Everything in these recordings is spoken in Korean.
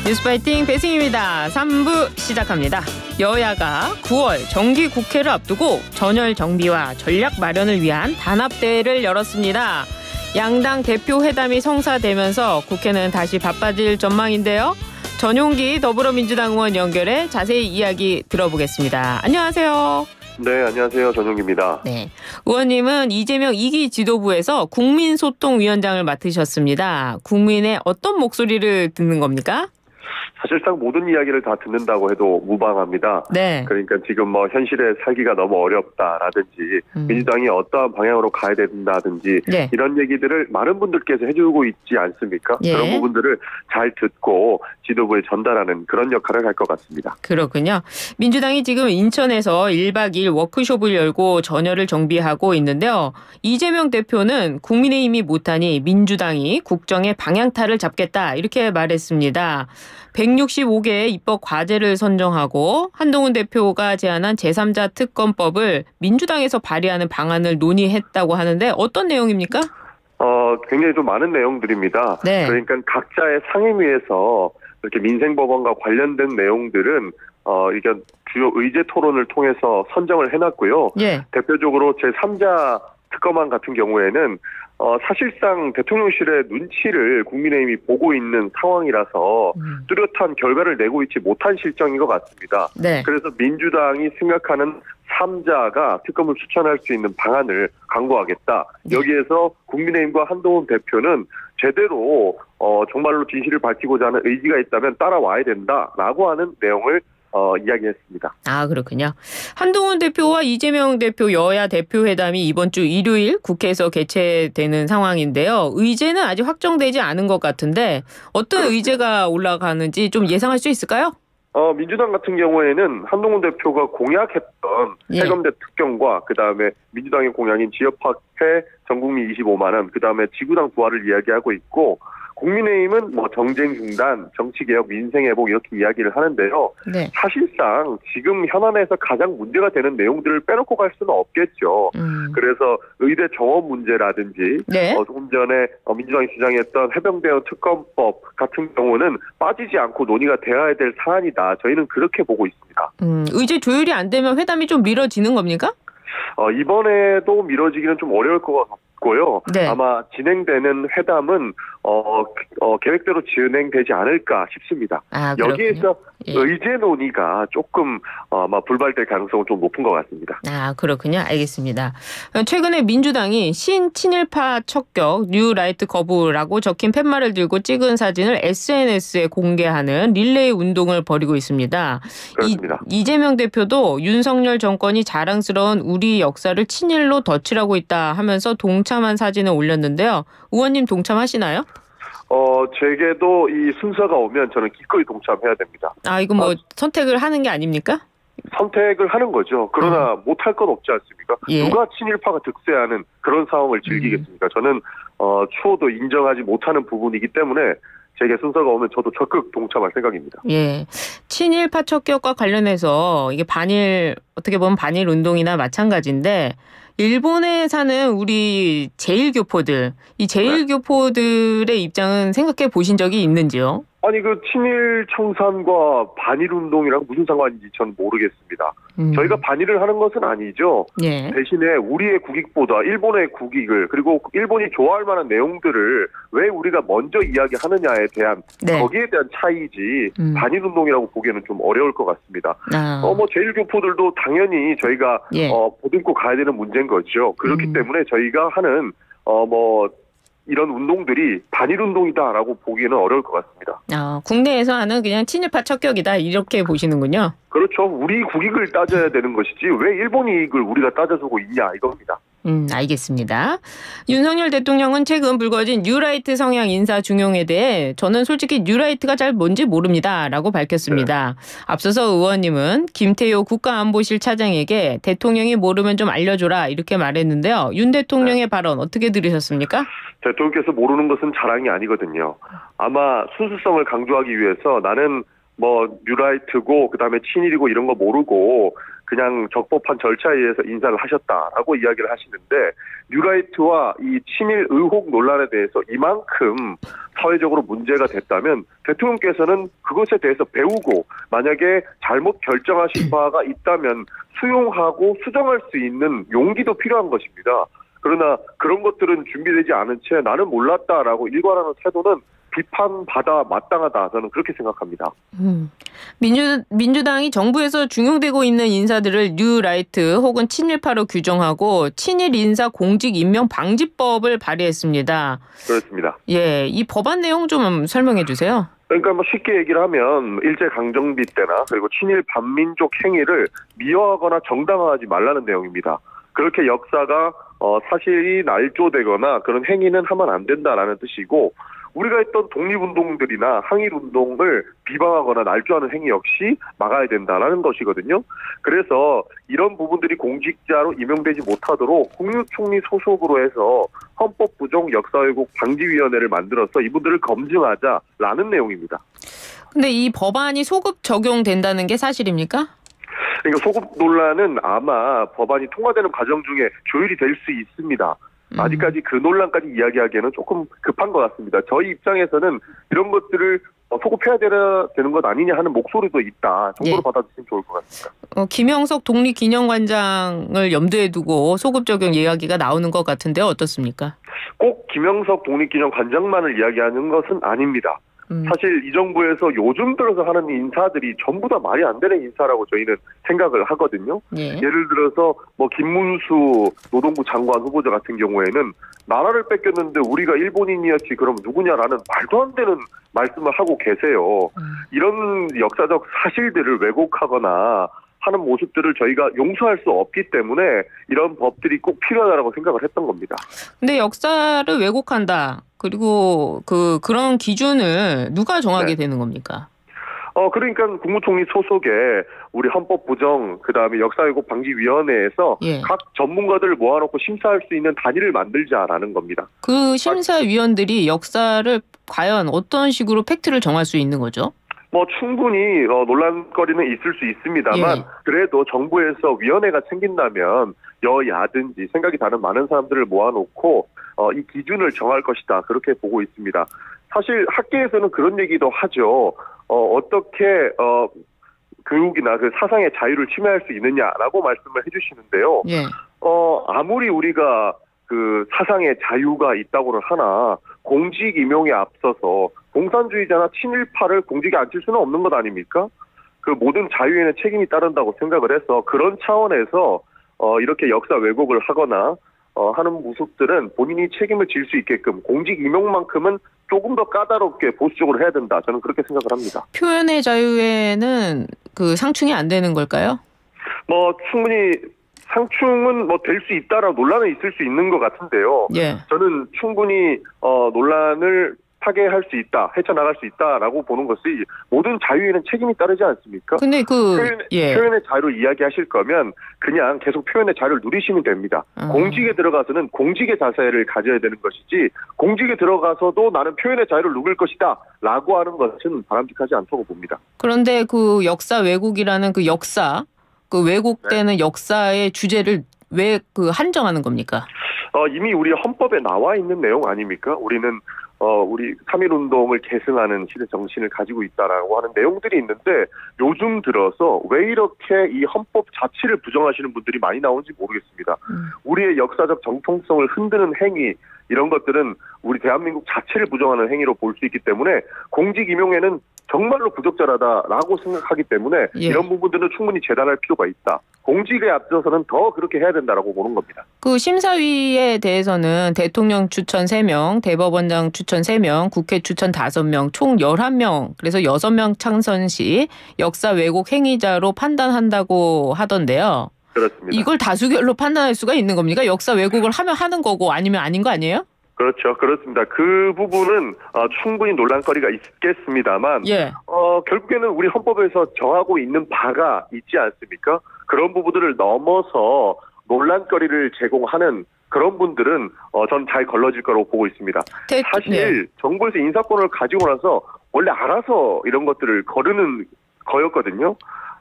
뉴스파이팅 배승입니다. 3부 시작합니다. 여야가 9월 정기국회를 앞두고 전열 정비와 전략 마련을 위한 단합대회를 열었습니다. 양당 대표 회담이 성사되면서 국회는 다시 바빠질 전망인데요. 전용기 더불어민주당 의원 연결해 자세히 이야기 들어보겠습니다. 안녕하세요. 네, 안녕하세요. 전용기입니다. 네, 의원님은 이재명 2기 지도부에서 국민소통위원장을 맡으셨습니다. 국민의 어떤 목소리를 듣는 겁니까? 사실상 모든 이야기를 다 듣는다고 해도 무방합니다. 네. 그러니까 지금 현실에 살기가 너무 어렵다라든지 민주당이 어떠한 방향으로 가야 된다든지 네. 이런 얘기들을 많은 분들께서 해주고 있지 않습니까? 예. 그런 부분들을 잘 듣고 지도부에 전달하는 그런 역할을 할 것 같습니다. 그렇군요. 민주당이 지금 인천에서 1박 2일 워크숍을 열고 전열을 정비하고 있는데요. 이재명 대표는 국민의힘이 못하니 민주당이 국정의 방향타를 잡겠다 이렇게 말했습니다. 165개의 입법 과제를 선정하고 한동훈 대표가 제안한 제3자 특검법을 민주당에서 발의하는 방안을 논의했다고 하는데 어떤 내용입니까? 굉장히 좀 많은 내용들입니다. 네. 그러니까 각자의 상임위에서 이렇게 민생법원과 관련된 내용들은 이게 주요 의제 토론을 통해서 선정을 해놨고요. 예. 대표적으로 제3자 특검안 같은 경우에는 사실상 대통령실의 눈치를 국민의힘이 보고 있는 상황이라서 뚜렷한 결과를 내고 있지 못한 실정인 것 같습니다. 네. 그래서 민주당이 생각하는 3자가 특검을 추천할 수 있는 방안을 강구하겠다. 여기에서 국민의힘과 한동훈 대표는 제대로 정말로 진실을 밝히고자 하는 의지가 있다면 따라와야 된다라고 하는 내용을 이야기했습니다. 아, 그렇군요. 한동훈 대표와 이재명 대표 여야 대표 회담이 이번 주 일요일 국회에서 개최되는 상황인데요. 의제는 아직 확정되지 않은 것 같은데 어떤 의제가 올라가는지 좀 예상할 수 있을까요? 민주당 같은 경우에는 한동훈 대표가 공약했던 세금대 특경과 그다음에 민주당의 공약인 지역화폐 전국민 25만 원, 그다음에 지구당 부활을 이야기하고 있고 국민의힘은 정쟁 중단, 정치개혁, 민생회복 이렇게 이야기를 하는데요. 네. 사실상 지금 현안에서 가장 문제가 되는 내용들을 빼놓고 갈 수는 없겠죠. 그래서 의대 정원 문제라든지 네. 조금 전에 민주당이 주장했던 해병대원 특검법 같은 경우는 빠지지 않고 논의가 되어야 될 사안이다. 저희는 그렇게 보고 있습니다. 의제 조율이 안 되면 회담이 좀 미뤄지는 겁니까? 이번에도 미뤄지기는 좀 어려울 것 같고요. 네. 아마 진행되는 회담은 계획대로 진행되지 않을까 싶습니다. 아, 여기에서 예. 의제 논의가 조금 아마 불발될 가능성은 좀 높은 것 같습니다. 아, 그렇군요. 알겠습니다. 최근에 민주당이 신친일파 척격 뉴라이트 거부라고 적힌 팻말을 들고 찍은 사진을 SNS에 공개하는 릴레이 운동을 벌이고 있습니다. 그렇습니다. 이재명 대표도 윤석열 정권이 자랑스러운 우리 역사를 친일로 덧칠하고 있다 하면서 동참한 사진을 올렸는데요. 의원님 동참하시나요? 제게도 이 순서가 오면 저는 기꺼이 동참해야 됩니다. 아, 이거 선택을 하는 게 아닙니까? 선택을 하는 거죠. 그러나 못할 건 없지 않습니까? 예. 누가 친일파가 득세하는 그런 상황을 즐기겠습니까? 저는 추호도 인정하지 못하는 부분이기 때문에 제게 순서가 오면 저도 적극 동참할 생각입니다. 예, 친일파 척격과 관련해서 이게 어떻게 보면 반일 운동이나 마찬가지인데 일본에 사는 우리 제1교포들, 이 제1교포들의 입장은 생각해 보신 적이 있는지요? 아니 친일 청산과 반일 운동이랑 무슨 상관인지 전 모르겠습니다. 저희가 반일을 하는 것은 아니죠. 예. 대신에 우리의 국익보다 일본의 국익을 그리고 일본이 좋아할 만한 내용들을 왜 우리가 먼저 이야기하느냐에 대한 네. 거기에 대한 차이지 반일 운동이라고 보기에는 좀 어려울 것 같습니다. 제1교포들도 당연히 저희가 예. 보듬고 가야 되는 문제인 거죠. 그렇기 때문에 저희가 하는 이런 운동들이 반일 운동이다라고 보기에는 어려울 것 같습니다. 국내에서 하는 그냥 친일파 척격이다 이렇게 보시는군요. 그렇죠. 우리 국익을 따져야 되는 것이지 왜 일본 이익을 우리가 따져주고 있냐 이겁니다. 알겠습니다. 윤석열 대통령은 최근 불거진 뉴라이트 성향 인사 중용에 대해 저는 솔직히 뉴라이트가 잘 뭔지 모릅니다라고 밝혔습니다. 네. 앞서서 의원님은 김태효 국가안보실 차장에게 대통령이 모르면 좀 알려줘라 이렇게 말했는데요. 윤 대통령의 발언 어떻게 들으셨습니까? 대통령께서 모르는 것은 자랑이 아니거든요. 아마 순수성을 강조하기 위해서 나는 뉴라이트고 그다음에 친일이고 이런 거 모르고 그냥 적법한 절차에 의해서 인사를 하셨다라고 이야기를 하시는데 뉴라이트와 이 친일 의혹 논란에 대해서 이만큼 사회적으로 문제가 됐다면 대통령께서는 그것에 대해서 배우고 만약에 잘못 결정하신 바가 있다면 수용하고 수정할 수 있는 용기도 필요한 것입니다. 그러나 그런 것들은 준비되지 않은 채 나는 몰랐다라고 일관하는 태도는 비판받아 마땅하다. 저는 그렇게 생각합니다. 민주당이 정부에서 중용되고 있는 인사들을 뉴라이트 혹은 친일파로 규정하고 친일 인사 공직 임명 방지법을 발의했습니다. 그렇습니다. 예, 이 법안 내용 좀 설명해 주세요. 그러니까 뭐 쉽게 얘기를 하면 일제강점기 때나 그리고 친일 반민족 행위를 미화하거나 정당화하지 말라는 내용입니다. 그렇게 역사가 사실이 날조되거나 그런 행위는 하면 안 된다라는 뜻이고 우리가 했던 독립운동들이나 항일운동을 비방하거나 날조하는 행위 역시 막아야 된다라는 것이거든요. 그래서 이런 부분들이 공직자로 임명되지 못하도록 국무총리 소속으로 해서 헌법 부정 역사왜곡 방지위원회를 만들어서 이분들을 검증하자라는 내용입니다. 근데 이 법안이 소급 적용된다는 게 사실입니까? 그러니까 소급 논란은 아마 법안이 통과되는 과정 중에 조율이 될 수 있습니다. 아직까지 그 논란까지 이야기하기에는 조금 급한 것 같습니다. 저희 입장에서는 이런 것들을 소급해야 되는 것 아니냐 하는 목소리도 있다. 정도로 받아주시면 좋을 것 같습니다. 김영석 독립기념관장을 염두에 두고 소급 적용 이야기가 나오는 것 같은데 어떻습니까? 꼭 김영석 독립기념관장만을 이야기하는 것은 아닙니다. 사실 이 정부에서 요즘 들어서 하는 인사들이 전부 다 말이 안 되는 인사라고 저희는 생각을 하거든요. 예를 들어서 뭐 김문수 노동부 장관 후보자 같은 경우에는 나라를 뺏겼는데 우리가 일본인이었지 그럼 누구냐라는 말도 안 되는 말씀을 하고 계세요. 이런 역사적 사실들을 왜곡하거나 하는 모습들을 저희가 용서할 수 없기 때문에 이런 법들이 꼭 필요하다고 생각을 했던 겁니다. 근데 역사를 왜곡한다. 그리고 그런 기준을 누가 정하게 되는 겁니까? 그러니까 국무총리 소속의 우리 헌법 부정 그다음에 역사왜곡 방지위원회에서 각 전문가들을 모아놓고 심사할 수 있는 단위를 만들자라는 겁니다. 그 심사위원들이 역사를 과연 어떤 식으로 팩트를 정할 수 있는 거죠? 뭐 충분히 논란거리는 있을 수 있습니다만 그래도 정부에서 위원회가 생긴다면 여야든지 생각이 다른 많은 사람들을 모아놓고 이 기준을 정할 것이다. 그렇게 보고 있습니다. 사실 학계에서는 그런 얘기도 하죠. 어떻게 교육이나 그 사상의 자유를 침해할 수 있느냐라고 말씀을 해주시는데요. 아무리 우리가 그 사상의 자유가 있다고는 하나 공직 임용에 앞서서 공산주의자나 친일파를 공직에 앉힐 수는 없는 것 아닙니까? 그 모든 자유에는 책임이 따른다고 생각을 해서 그런 차원에서 이렇게 역사 왜곡을 하거나 하는 모습들은 본인이 책임을 질 수 있게끔 공직 임용만큼은 조금 더 까다롭게 보수적으로 해야 된다. 저는 그렇게 생각을 합니다. 표현의 자유에는 그 상충이 안 되는 걸까요? 뭐 충분히 상충은 뭐 될 수 있다라고 논란은 있을 수 있는 것 같은데요. 저는 충분히 논란을 타개할 수 있다, 헤쳐나갈 수 있다라고 보는 것이 모든 자유에는 책임이 따르지 않습니까? 근데 표현의 자유를 이야기하실 거면 그냥 계속 표현의 자유를 누리시면 됩니다. 공직에 들어가서는 공직의 자세를 가져야 되는 것이지 공직에 들어가서도 나는 표현의 자유를 누릴 것이다 라고 하는 것은 바람직하지 않다고 봅니다. 그런데 그 역사 왜곡이라는 그 역사, 그 왜곡되는 역사의 주제를 왜 한정하는 겁니까? 이미 우리 헌법에 나와 있는 내용 아닙니까? 우리는 우리 3.1운동을 계승하는 시대 정신을 가지고 있다라고 하는 내용들이 있는데 요즘 들어서 왜 이렇게 이 헌법 자체를 부정하시는 분들이 많이 나오는지 모르겠습니다. 우리의 역사적 정통성을 흔드는 행위 이런 것들은 우리 대한민국 자체를 부정하는 행위로 볼 수 있기 때문에 공직 임용에는 정말로 부적절하다라고 생각하기 때문에 이런 부분들은 충분히 재단할 필요가 있다. 공직에 앞서서는 더 그렇게 해야 된다라고 보는 겁니다. 그 심사위에 대해서는 대통령 추천 3명, 대법원장 추천 3명, 국회 추천 5명, 총 11명, 그래서 6명 창선 시 역사 왜곡 행위자로 판단한다고 하던데요. 그렇습니다. 이걸 다수결로 판단할 수가 있는 겁니까? 역사 왜곡을 하면 하는 거고 아니면 아닌 거 아니에요? 그렇죠. 그렇습니다. 그 부분은 충분히 논란거리가 있겠습니다만 결국에는 우리 헌법에서 정하고 있는 바가 있지 않습니까? 그런 부분들을 넘어서 논란거리를 제공하는 그런 분들은 전 잘 걸러질 거라고 보고 있습니다. 사실 정부에서 인사권을 가지고 나서 원래 알아서 이런 것들을 거르는 거였거든요.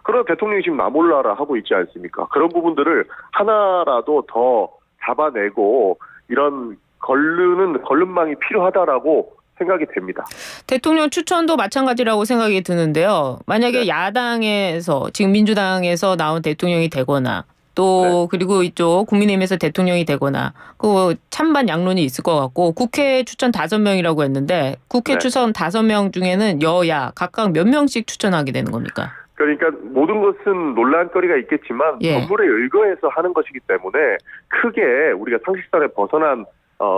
그러나 대통령이 지금 나 몰라라 하고 있지 않습니까? 그런 부분들을 하나라도 더 잡아내고 이런 걸름망이 필요하다라고 생각이 됩니다. 대통령 추천도 마찬가지라고 생각이 드는데요. 만약에 네. 야당에서 지금 민주당에서 나온 대통령이 되거나 또 네. 그리고 이쪽 국민의힘에서 대통령이 되거나 그 찬반 양론이 있을 것 같고 국회 추천 5명이라고 했는데 국회 네. 추천 5명 중에는 여야 각각 몇 명씩 추천하게 되는 겁니까? 그러니까 모든 것은 논란거리가 있겠지만 예. 법률에 의거해서 하는 것이기 때문에 크게 우리가 상식선에 벗어난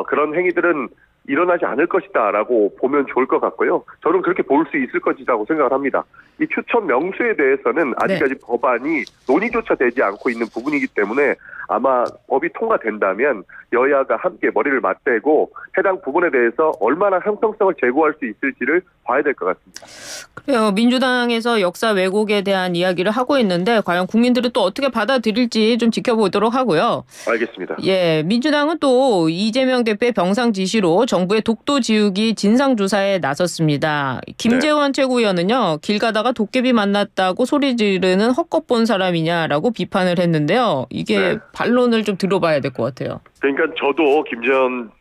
그런 행위들은 일어나지 않을 것이다라고 보면 좋을 것 같고요. 저는 그렇게 볼 수 있을 것이라고 생각을 합니다. 이 추천 명수에 대해서는 아직까지 법안이 논의조차 되지 않고 있는 부분이기 때문에 아마 법이 통과된다면 여야가 함께 머리를 맞대고 해당 부분에 대해서 얼마나 형평성을 제고할 수 있을지를 봐야 될 것 같습니다. 그래요. 민주당에서 역사 왜곡에 대한 이야기를 하고 있는데 과연 국민들은 또 어떻게 받아들일지 좀 지켜보도록 하고요. 알겠습니다. 예, 민주당은 또 이재명 대표의 병상 지시로 정부의 독도 지우기 진상조사에 나섰습니다. 김재원 최고위원은요. 길 가다가 도깨비 만났다고 소리 지르는 헛것 본 사람이냐라고 비판을 했는데요. 이게 반론을 좀 들어봐야 될 것 같아요. 그러니까 저도 김재원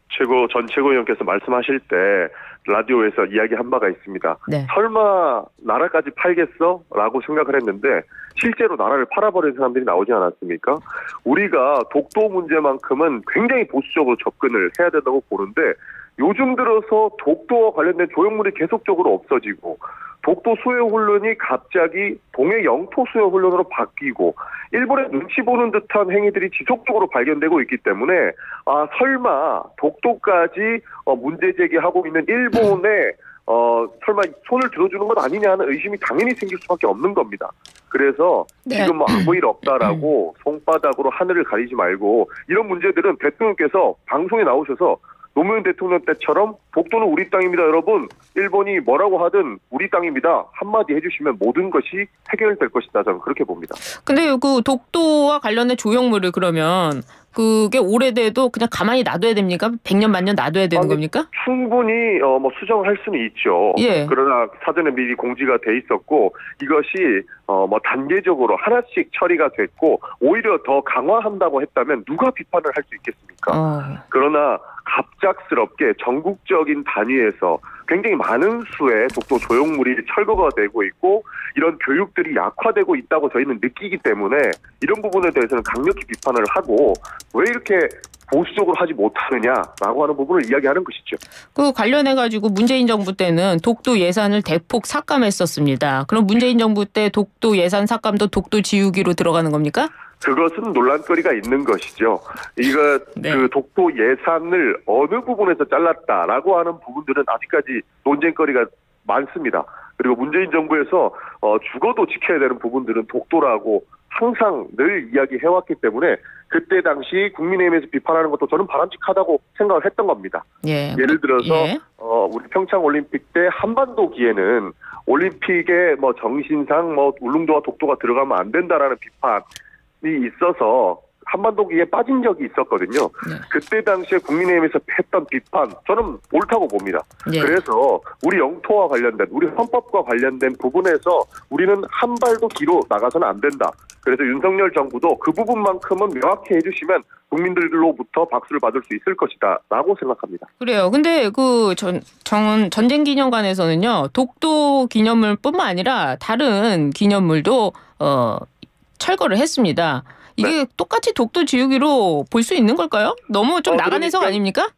전 최고위원께서 말씀하실 때 라디오에서 이야기한 바가 있습니다. 네. 설마 나라까지 팔겠어? 라고 생각을 했는데 실제로 나라를 팔아버린 사람들이 나오지 않았습니까? 우리가 독도 문제만큼은 굉장히 보수적으로 접근을 해야 된다고 보는데 요즘 들어서 독도와 관련된 조형물이 계속적으로 없어지고 독도 수요 훈련이 갑자기 동해 영토 수요 훈련으로 바뀌고 일본의 눈치 보는 듯한 행위들이 지속적으로 발견되고 있기 때문에 설마 독도까지 문제 제기하고 있는 일본에 설마 손을 들어주는 것 아니냐 하는 의심이 당연히 생길 수밖에 없는 겁니다. 그래서 지금 아무 일 없다라고 손바닥으로 하늘을 가리지 말고 이런 문제들은 대통령께서 방송에 나오셔서 노무현 대통령 때처럼 독도는 우리 땅입니다, 여러분. 일본이 뭐라고 하든 우리 땅입니다. 한마디 해주시면 모든 것이 해결될 것이다. 저는 그렇게 봅니다. 근데 그 독도와 관련된 조형물을 그러면 그게 오래돼도 그냥 가만히 놔둬야 됩니까? 100년 만년 놔둬야 되는 겁니까? 충분히 수정할 수는 있죠. 예. 그러나 사전에 미리 공지가 돼 있었고 이것이 단계적으로 하나씩 처리가 됐고 오히려 더 강화한다고 했다면 누가 비판을 할 수 있겠습니까? 그러나 갑작스럽게 전국적인 단위에서 굉장히 많은 수의 독도 조형물이 철거가 되고 있고 이런 교육들이 약화되고 있다고 저희는 느끼기 때문에 이런 부분에 대해서는 강력히 비판을 하고 왜 이렇게 보수적으로 하지 못하느냐라고 하는 부분을 이야기하는 것이죠. 그 관련해가지고 문재인 정부 때는 독도 예산을 대폭 삭감했었습니다. 그럼 문재인 정부 때 독도 예산 삭감도 독도 지우기로 들어가는 겁니까? 그것은 논란거리가 있는 것이죠. 그 독도 예산을 어느 부분에서 잘랐다라고 하는 부분들은 아직까지 논쟁거리가 많습니다. 그리고 문재인 정부에서 죽어도 지켜야 되는 부분들은 독도라고 항상 늘 이야기해왔기 때문에 그때 당시 국민의힘에서 비판하는 것도 저는 바람직하다고 생각을 했던 겁니다. 예를 들어서 우리 평창올림픽 때 한반도기에는 올림픽에 정신상 울릉도와 독도가 들어가면 안 된다라는 비판이 있어서 한반도기에 빠진 적이 있었거든요. 그때 당시에 국민의힘에서 했던 비판 저는 옳다고 봅니다. 그래서 우리 영토와 관련된 우리 헌법과 관련된 부분에서 우리는 한 발도 뒤로 나가서는 안 된다. 그래서 윤석열 정부도 그 부분만큼은 명확히 해주시면 국민들로부터 박수를 받을 수 있을 것이다 라고 생각합니다. 그래요. 근데 그 전쟁기념관에서는요. 독도 기념물뿐만 아니라 다른 기념물도 철거를 했습니다. 이게 똑같이 독도 지우기로 볼 수 있는 걸까요? 너무 좀 나간 해석 아닙니까?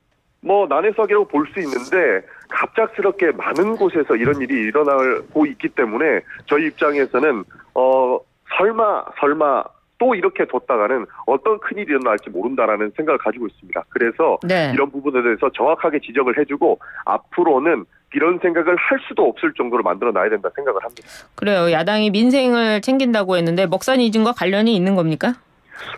난해석이라고 볼 수 있는데 갑작스럽게 많은 곳에서 이런 일이 일어나고 있기 때문에 저희 입장에서는 설마 또 이렇게 뒀다가는 어떤 큰일이 일어날지 모른다라는 생각을 가지고 있습니다. 그래서 이런 부분에 대해서 정확하게 지적을 해주고 앞으로는 이런 생각을 할 수도 없을 정도로 만들어놔야 된다 생각을 합니다. 그래요. 야당이 민생을 챙긴다고 했는데 먹산 이중과 관련이 있는 겁니까?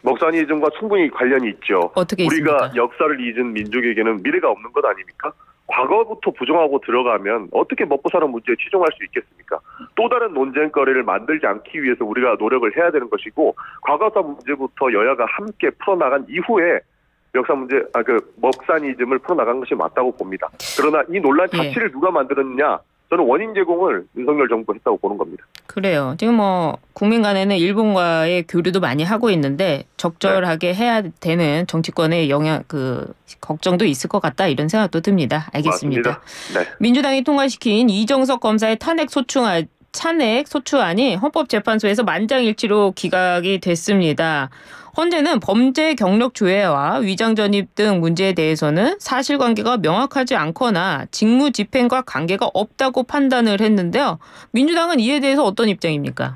먹산 이중과 충분히 관련이 있죠. 어떻게 우리가 있습니까? 역사를 잊은 민족에게는 미래가 없는 것 아닙니까? 과거부터 부정하고 들어가면 어떻게 먹고 사는 문제에 치중할 수 있겠습니까? 또 다른 논쟁거리를 만들지 않기 위해서 우리가 노력을 해야 되는 것이고 과거사 문제부터 여야가 함께 풀어나간 이후에 역사 문제, 먹산이즘을 풀어나간 것이 맞다고 봅니다. 그러나 이 논란 자체를 누가 만들었느냐? 저는 원인 제공을 윤석열 정부가 했다고 보는 겁니다. 그래요. 지금 뭐 국민 간에는 일본과의 교류도 많이 하고 있는데 적절하게 해야 되는 정치권의 영향 걱정도 있을 것 같다 이런 생각도 듭니다. 알겠습니다. 맞습니다. 네. 민주당이 통과시킨 이정석 검사의 탄핵 소추안이 헌법재판소에서 만장일치로 기각이 됐습니다. 헌재는 범죄 경력 조회와 위장 전입 등 문제에 대해서는 사실관계가 명확하지 않거나 직무 집행과 관계가 없다고 판단을 했는데요. 민주당은 이에 대해서 어떤 입장입니까?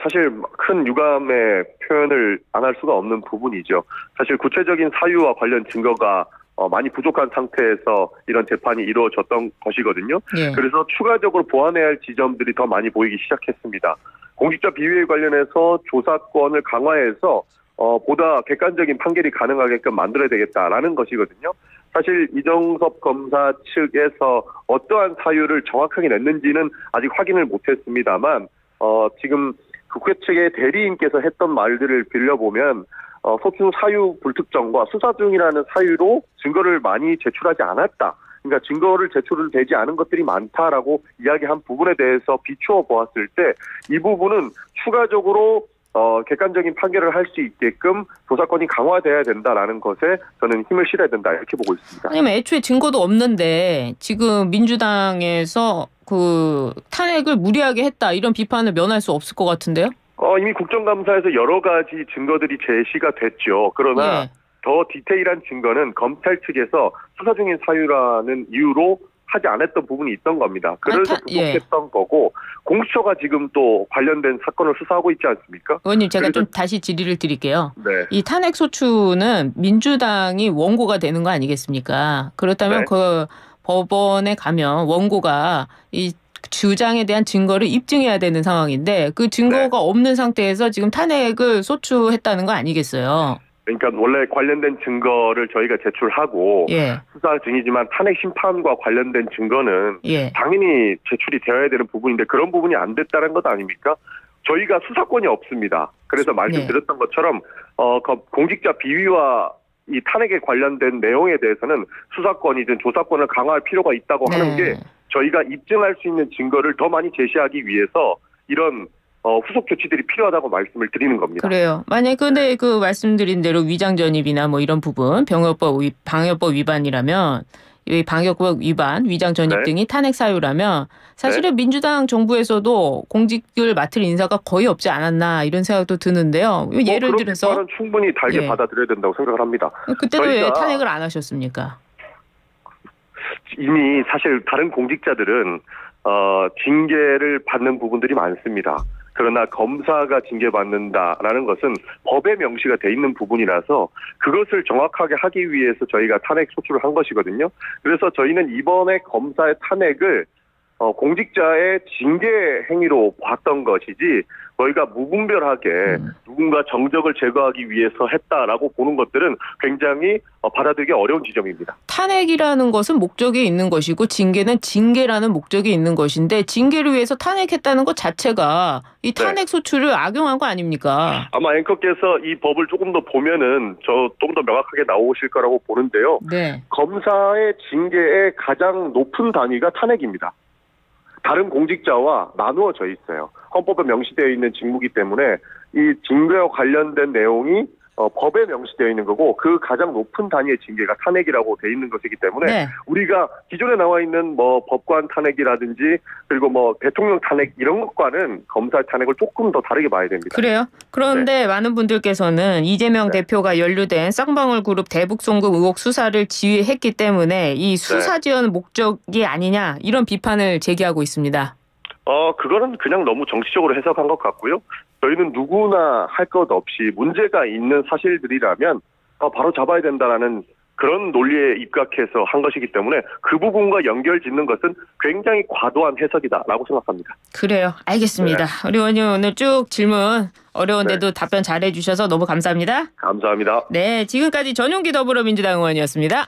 사실 큰 유감의 표현을 안 할 수가 없는 부분이죠. 사실 구체적인 사유와 관련 증거가 많이 부족한 상태에서 이런 재판이 이루어졌던 것이거든요. 예. 그래서 추가적으로 보완해야 할 지점들이 더 많이 보이기 시작했습니다. 공직자 비위에 관련해서 조사권을 강화해서 보다 객관적인 판결이 가능하게끔 만들어야 되겠다라는 것이거든요. 사실 이정섭 검사 측에서 어떠한 사유를 정확하게 냈는지는 아직 확인을 못했습니다만 지금 국회 측의 대리인께서 했던 말들을 빌려보면 소추 사유 불특정과 수사 중이라는 사유로 증거를 많이 제출하지 않았다. 그러니까 증거를 제출되지 않은 것들이 많다라고 이야기한 부분에 대해서 비추어 보았을 때 이 부분은 추가적으로 객관적인 판결을 할 수 있게끔 조사권이 강화돼야 된다라는 것에 저는 힘을 실어야 된다 이렇게 보고 있습니다. 아니면 애초에 증거도 없는데 지금 민주당에서 탄핵을 무리하게 했다 이런 비판을 면할 수 없을 것 같은데요? 이미 국정감사에서 여러 가지 증거들이 제시가 됐죠. 그러나 예. 더 디테일한 증거는 검찰 측에서 수사 중인 사유라는 이유로 하지 않았던 부분이 있던 겁니다. 그래서 부족했던 거고 공수처가 지금 또 관련된 사건을 수사하고 있지 않습니까? 의원님 제가 좀 다시 질의를 드릴게요. 네. 이 탄핵 소추는 민주당이 원고가 되는 거 아니겠습니까? 그렇다면 네. 그 법원에 가면 원고가 이 주장에 대한 증거를 입증해야 되는 상황인데 그 증거가 없는 상태에서 지금 탄핵을 소추했다는 거 아니겠어요? 그러니까 원래 관련된 증거를 저희가 제출하고 예. 수사 중이지만 탄핵 심판과 관련된 증거는 예. 당연히 제출이 되어야 되는 부분인데 그런 부분이 안 됐다는 것 아닙니까? 저희가 수사권이 없습니다. 그래서 말씀드렸던 것처럼 공직자 비위와 이 탄핵에 관련된 내용에 대해서는 수사권이든 조사권을 강화할 필요가 있다고 하는 게 저희가 입증할 수 있는 증거를 더 많이 제시하기 위해서 이런 후속 조치들이 필요하다고 말씀을 드리는 겁니다. 그래요. 만약에 근데 그 말씀드린 대로 위장 전입이나 뭐 이런 부분 방역법 위반이라면 이 방역법 위반, 위장 전입 등이 탄핵 사유라면 사실은 민주당 정부에서도 공직을 맡을 인사가 거의 없지 않았나 이런 생각도 드는데요. 예를 들어서 그런 충분히 달게 받아들여야 된다고 생각을 합니다. 그때도 왜 탄핵을 안 하셨습니까? 이미 사실 다른 공직자들은 징계를 받는 부분들이 많습니다. 그러나 검사가 징계받는다라는 것은 법에 명시가 돼 있는 부분이라서 그것을 정확하게 하기 위해서 저희가 탄핵 소추를 한 것이거든요. 그래서 저희는 이번에 검사의 탄핵을 공직자의 징계 행위로 봤던 것이지 저희가 무분별하게 누군가 정적을 제거하기 위해서 했다라고 보는 것들은 굉장히 받아들이기 어려운 지점입니다. 탄핵이라는 것은 목적이 있는 것이고 징계는 징계라는 목적이 있는 것인데 징계를 위해서 탄핵했다는 것 자체가 이 탄핵 소추를 악용한 거 아닙니까? 아마 앵커께서 이 법을 조금 더 보면은 좀 더 명확하게 나오실 거라고 보는데요. 네. 검사의 징계의 가장 높은 단위가 탄핵입니다. 다른 공직자와 나누어져 있어요. 헌법에 명시되어 있는 직무이기 때문에 이 징계와 관련된 내용이 법에 명시되어 있는 거고 그 가장 높은 단위의 징계가 탄핵이라고 돼 있는 것이기 때문에 우리가 기존에 나와 있는 뭐 법관 탄핵이라든지 그리고 뭐 대통령 탄핵 이런 것과는 검사 탄핵을 조금 더 다르게 봐야 됩니다. 그래요? 그런데 많은 분들께서는 이재명 대표가 연루된 쌍방울 그룹 대북 송금 의혹 수사를 지휘했기 때문에 이 수사 지원 목적이 아니냐 이런 비판을 제기하고 있습니다. 그거는 그냥 너무 정치적으로 해석한 것 같고요. 저희는 누구나 할 것 없이 문제가 있는 사실들이라면 바로 잡아야 된다라는 그런 논리에 입각해서 한 것이기 때문에 그 부분과 연결 짓는 것은 굉장히 과도한 해석이다라고 생각합니다. 그래요. 알겠습니다. 우리 의원님 오늘 쭉 질문 어려운데도 답변 잘해 주셔서 너무 감사합니다. 감사합니다. 네, 지금까지 전용기 더불어민주당 의원이었습니다.